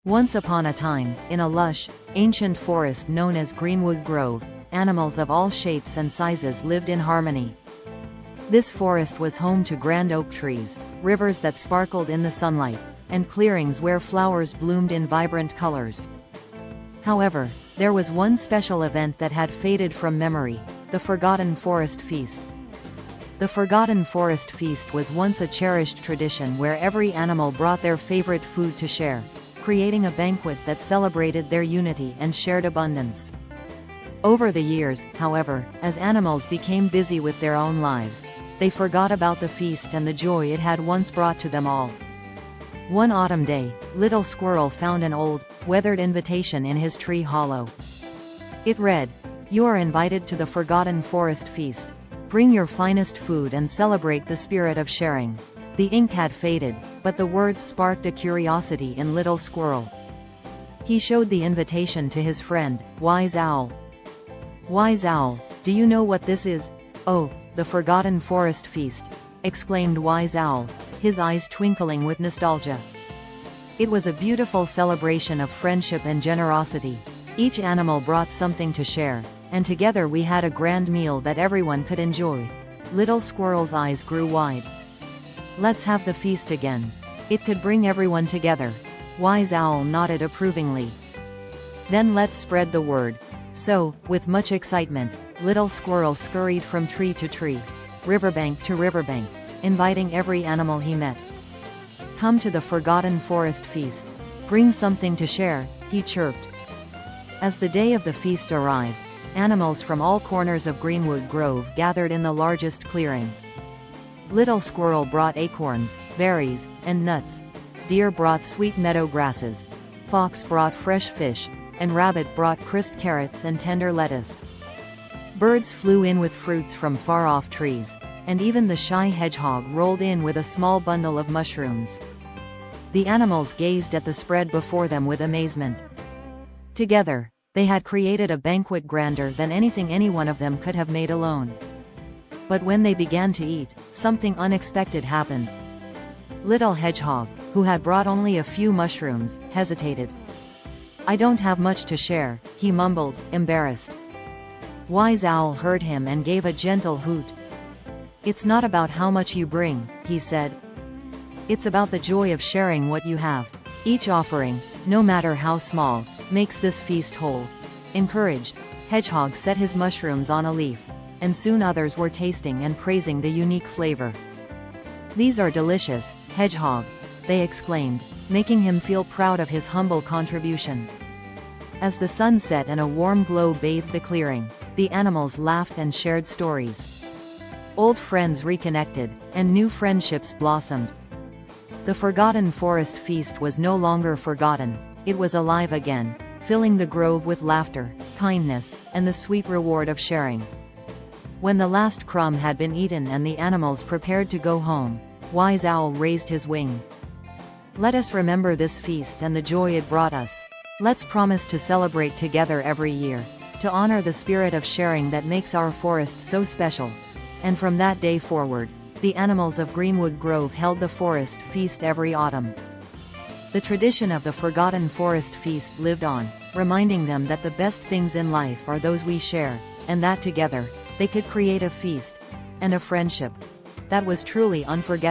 Once upon a time, in a lush, ancient forest known as Greenwood Grove, animals of all shapes and sizes lived in harmony. This forest was home to grand oak trees, rivers that sparkled in the sunlight, and clearings where flowers bloomed in vibrant colors. However, there was one special event that had faded from memory: the Forgotten Forest Feast. The Forgotten Forest Feast was once a cherished tradition where every animal brought their favorite food to share, creating a banquet that celebrated their unity and shared abundance. Over the years, however, as animals became busy with their own lives, they forgot about the feast and the joy it had once brought to them all. One autumn day, Little Squirrel found an old, weathered invitation in his tree hollow. It read, "You are invited to the Forgotten Forest Feast. Bring your finest food and celebrate the spirit of sharing." The ink had faded, but the words sparked a curiosity in Little Squirrel. He showed the invitation to his friend, Wise Owl. "Wise Owl, do you know what this is?" "Oh, the Forgotten Forest Feast," exclaimed Wise Owl, his eyes twinkling with nostalgia. It was a beautiful celebration of friendship and generosity. Each animal brought something to share, and together we had a grand meal that everyone could enjoy. Little Squirrel's eyes grew wide. "Let's have the feast again. It could bring everyone together." Wise Owl nodded approvingly. "Then let's spread the word." So, with much excitement, Little Squirrel scurried from tree to tree, riverbank to riverbank, inviting every animal he met. "Come to the Forgotten Forest Feast. Bring something to share," he chirped. As the day of the feast arrived, animals from all corners of Greenwood Grove gathered in the largest clearing. Little Squirrel brought acorns, berries, and nuts. Deer brought sweet meadow grasses. Fox brought fresh fish, and Rabbit brought crisp carrots and tender lettuce. Birds flew in with fruits from far-off trees, and even the shy hedgehog rolled in with a small bundle of mushrooms. The animals gazed at the spread before them with amazement. Together, they had created a banquet grander than anything any one of them could have made alone. But when they began to eat, something unexpected happened. Little Hedgehog, who had brought only a few mushrooms, hesitated. "I don't have much to share," he mumbled, embarrassed. Wise Owl heard him and gave a gentle hoot. "It's not about how much you bring," he said. "It's about the joy of sharing what you have. Each offering, no matter how small, makes this feast whole." Encouraged, Hedgehog set his mushrooms on a leaf, and soon others were tasting and praising the unique flavor. "These are delicious, Hedgehog," they exclaimed, making him feel proud of his humble contribution. As the sun set and a warm glow bathed the clearing, the animals laughed and shared stories. Old friends reconnected, and new friendships blossomed. The Forgotten Forest Feast was no longer forgotten. It was alive again, filling the grove with laughter, kindness, and the sweet reward of sharing. When the last crumb had been eaten and the animals prepared to go home, Wise Owl raised his wing. "Let us remember this feast and the joy it brought us. Let's promise to celebrate together every year, to honor the spirit of sharing that makes our forest so special." And from that day forward, the animals of Greenwood Grove held the forest feast every autumn. The tradition of the Forgotten Forest Feast lived on, reminding them that the best things in life are those we share, and that together, they could create a feast and a friendship that was truly unforgettable.